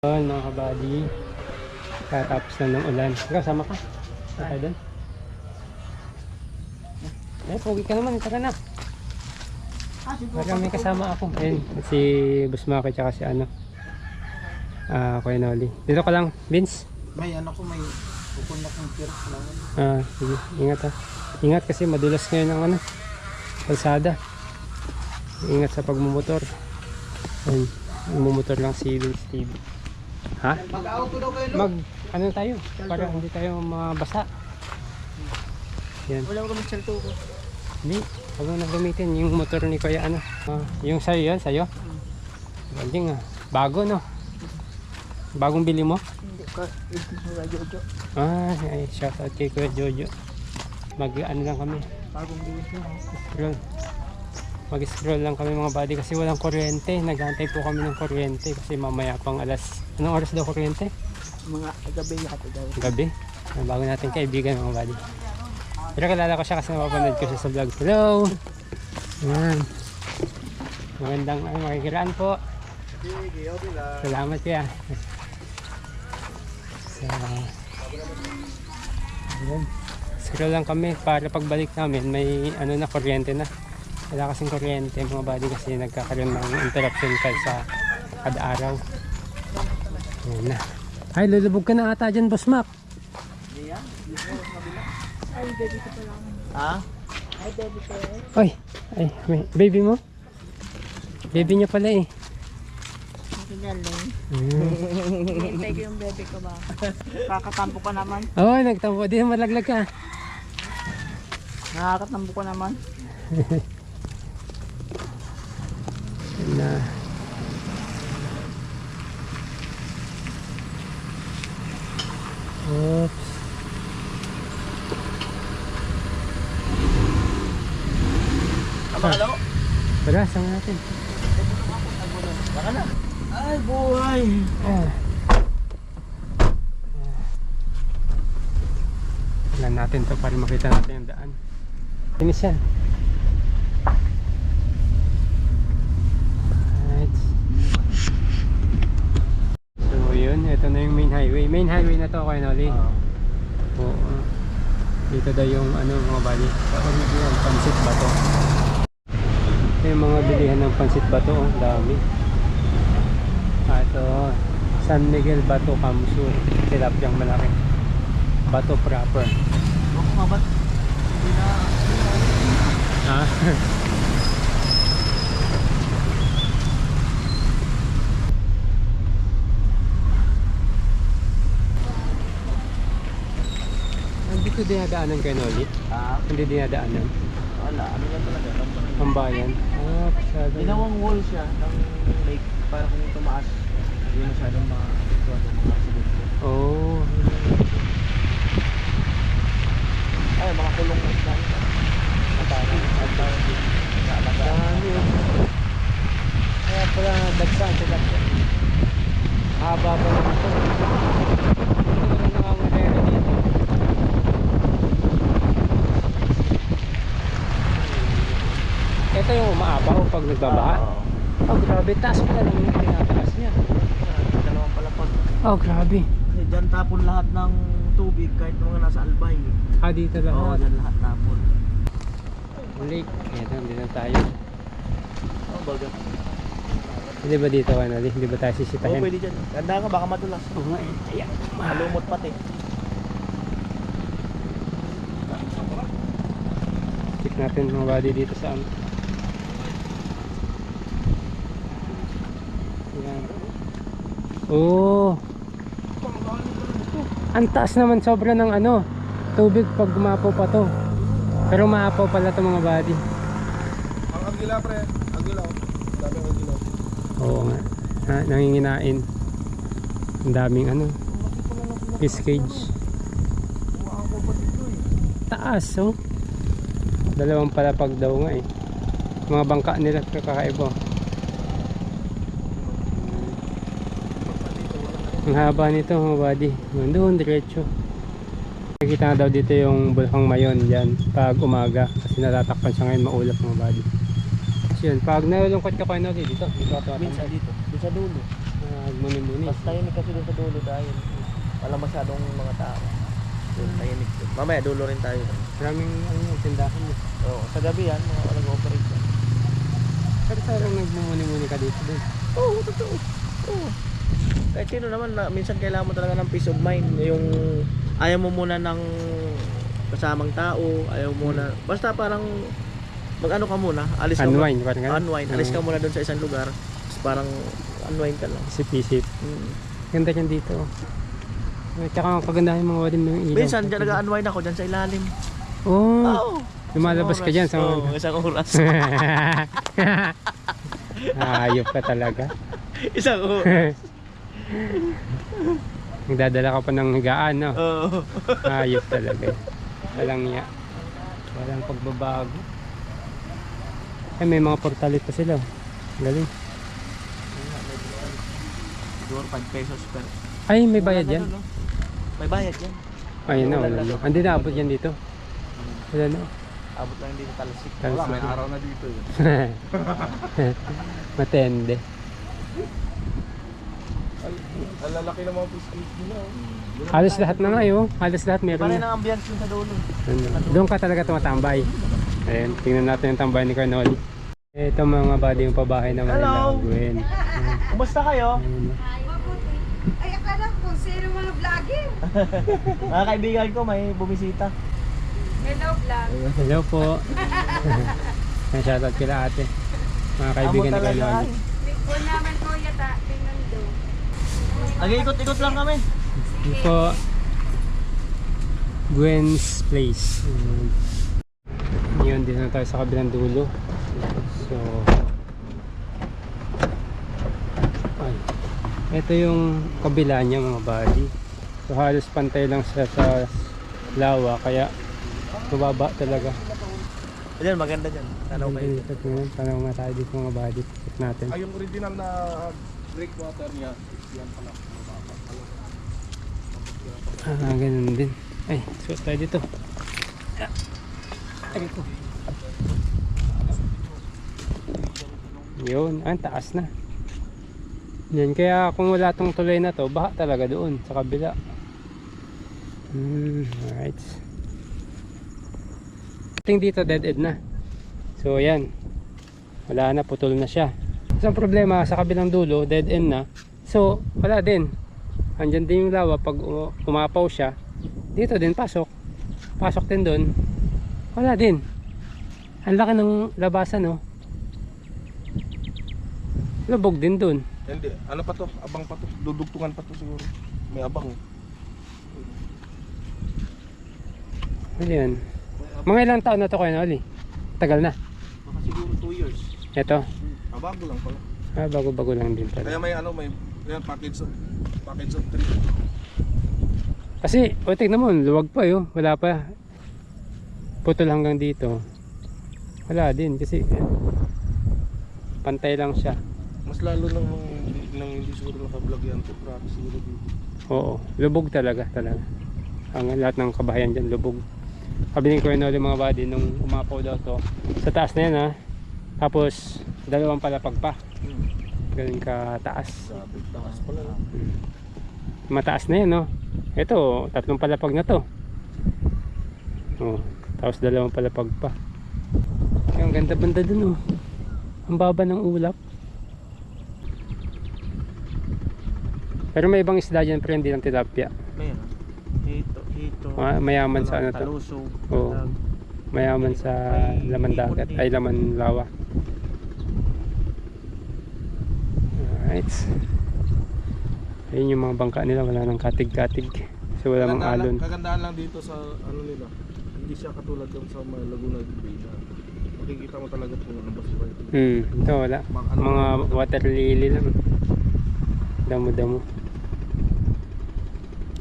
Mga kabady, katapos na ng ulan. Ikaw, sama ka? Saka doon? Pogi ka naman, tara na. Parang may kasama ako. Ayun, si Busmaki tsaka si Kuya Noli. Dito ka lang, Vince? May may pupunta kong pirks lang. Sige, ingat ha. Ingat kasi madulas ngayon ang kalsada. Ingat sa pagmumotor. Ayun, mumotor lang si Vince TV. Ha? Mag-auto daw kayo, tayo para hindi tayo mabasa. Yan. Wala ko magsalto ko. Hindi, huwag mo na gamitin yung motor ni Kuya yung sayo yan, sayo? Galing bago no? Bagong bili mo? Hindi ka, ito sa Jojo. Ay, shout out kay Kuya Jojo. Lang kami. Bagong bilis na. Mag-scroll lang kami mga buddy kasi walang kuryente. Naghantay po kami ng kuryente kasi mamaya pang anong oras daw kuryente? Mga gabi yata daw. Gabi? Bago natin kaibigan mga buddy. Pero kilala ko siya kasi napapanood ko siya sa vlog. Hello! Yan. Magandang makikiraan po. Sige, okay lang. Salamat kuya. Ayan. Scroll lang kami para pagbalik namin may kuryente na. Wala kasing kuryente mga buddy kasi nagkakaroon ng interruption sa kada araw. Ayan na. Ay, lulubog ka na ata dyan, Boss Mac. Ay, baby ko pa lang. Ha? Ay, baby ko. Ay, may baby mo? Baby niya pala eh. Galing. Hintay ko yung baby ko ba? Kakatampo ka naman. Oo, nagtampo. Di na malaglag ka. Nakakatampo ka naman. Na. Oops. Halo? Tara, sama natin. Baka na. Ay, buhay. Tignan natin to para makita natin yung daan. Finish yan. Right. So yun, ito na yung main highway. Main highway na to, Kuya Noli. Oo. Dito daw yung mga bali. Yung pansit bato. Ito yung mga bilihan ng pansit bato. Dami. Ito, San Miguel Bato Kamsur. Tilapyang malaki. Bato proper. Ako nga ba't? Hindi na. Hindi ko dinadaanan kay Noli. Hindi dinadaanan. Wala, ano lang talaga. Ang bayan. Masyado. Ginawang wall siya ng lake para kung tumaas. Hindi masyadong makakituan ng mga aksidente. Oh. Ay, mga kulong na siya. Dami. Kaya pala dagsan sila. Haba pa naman ito. Ito na nangangalera dito. Ito yung umaapaw pag nagbabaha. Oh, grabe. Taas pala lang yung tinataas niya. Dalawang palapag. Oh, grabe. Kasi dyan tapon lahat ng tubig kahit mga nasa Albay. Dito Oo, lahat. dyan lahat tapon. Lake. Ito, dito tayo. Oh, baga. Hindi ba dito, Hindi ba tayo Oo, sisitahin? pwede dyan. Ganda ka, baka madulas. Oo nga eh. Ayan. Malumot pati. Check natin mga body dito sa Ayan. Oh. Ang taas naman sobra ng tubig pag gumapaw pa to. Pero maapaw pala to mga body. Ang agila pre, agila. Daming agila. Oo nga. Nanginginain. Ang daming fish cage. Taas oh. Dalawang palapag daw nga eh. Mga bangka nila kakaiba. Ang haba nito mga buddy. Doon diretso. Nakikita na daw dito yung Bulkang Mayon dyan pag umaga kasi natatakpan siya ngayon, maulap mga buddy. So yun, pag nalulungkot ka pa dito, dito Minsan dito, doon sa dulo. Muni-muni. Mas tahimik kasi doon sa dulo dahil wala masyadong mga tao. Doon tahimik doon. Mamaya dulo rin tayo. Maraming ano, tindahan eh. Oo, sa gabi yan, mga nag-ooperate yan. Pero talagang nagmumuni-muni ka dito din. Oo, totoo. Oo. Kahit sino naman, minsan kailangan mo talaga ng peace of mind. Yung ayaw mo muna ng kasamang tao, ayaw mo muna. Basta parang mag-ano ka muna, alis ka muna. Unwind, parang ganun. Unwind. Alis ka muna doon sa isang lugar. Tapos parang unwind ka lang. Isip-isip. Mm. Ganda yan dito. Tsaka ang kagandahan yung mga wadin ng ilaw. Minsan, dyan nag-unwind ako dyan sa ilalim. Oh, Oo. lumalabas ka dyan sa Oo, isang oras. Ayop ka talaga. Isang oras. Nagdadala ka pa ng higaan, no? Oo. Ayop talaga. Walang niya. Walang pagbabago. Ay, may mga portalit pa sila. Galing. Siguro 5 pesos per. Ay, may bayad yan. Ano, no? May bayad yan. Ayun na, wala na. Hindi na abot yan dito. Wala na. Abot lang dito talasik. Wala, may araw na dito. Matende. Ang lalaki ng mga biscuit nila. Halos lahat na nga yun. Halos lahat meron Pare na. ng ambience yun sa dulo. Doon ka talaga tumatambay. Ayun, tingnan natin yung tambay ni Carnoli. Ito mga buddy yung pabahay naman Hello! nila. Gwen. Kumusta kayo? Ayun. Ay, akala ko kung sino mga vlogger. Mga kaibigan ko may bumisita. Hello, vlog. Hello po. May shoutout kila ate. Mga kaibigan ni Carnoli. Po naman po yata, tingnan doon. Nag-iikot-ikot lang kami. Ito po. Gwen's Place. Yun, dito na tayo sa kabilang dulo. So, ay, ito yung kabila niya mga buddy. So halos pantay lang siya sa lawa, kaya mababa talaga. Ayan, maganda dyan. Tanaw kayo. Tanaw nga tayo dito mga buddy. Check natin. Ay, yung original na breakwater niya, yan pala. Ganun din. Ay, suot tayo dito. Ay, ito. Yun, ang taas na. Yan, kaya kung wala tong tuloy na to, baha talaga doon sa kabila. Alright. Ting dito dead end na. So yan. Wala na, putol na siya. Isang problema sa kabilang dulo, dead end na. So wala din. Andyan din yung lawa pag umapaw siya. Dito din pasok. Pasok din doon. Wala din. Ang laki ng labasan, no. Lubog din doon. Hindi, ano pa to? Abang pa to. Dudugtungan pa to siguro. May abang. Ano yan? Mga ilang taon na to kayo, Oli? Tagal na. Baka siguro 2 years. Ito. Bago lang pala. Bago-bago lang din pala. Kaya may ano, may yan, package of 3. Kasi, tignan mo, luwag pa yun. Wala pa. Putol hanggang dito. Wala din kasi pantay lang siya. Mas lalo nang hindi siguro naka-vlog yan to. Practice siguro dito. Oo, lubog talaga. Ang lahat ng kabahayan dyan, lubog. Kabiling ko yun ulit mga buddy nung umapaw daw to. Sa taas na yan ha. Tapos, dalawang palapag pa. Galing ka taas. Sabi, taas pala. Mataas na yan, no? Ito, 3 palapag na to. Oh, tapos 2 palapag pa. Ang ganda banda dun, oh. Ang baba ng ulap. Pero may ibang isda dyan, pero hindi lang tilapia. Mayroon. Hito. Mayaman sa ano to. Talusog. Oo. Mayaman sa laman dagat. Ay, laman lawa. Alright. Ayun yung mga bangka nila, wala nang katig-katig. So wala mang alon. Kagandahan lang dito sa ano nila. Hindi siya katulad ng sa mga Laguna Bay na makikita mo talaga kung ano ba sila. Ito wala. Mga water lily lang. Damo-damo.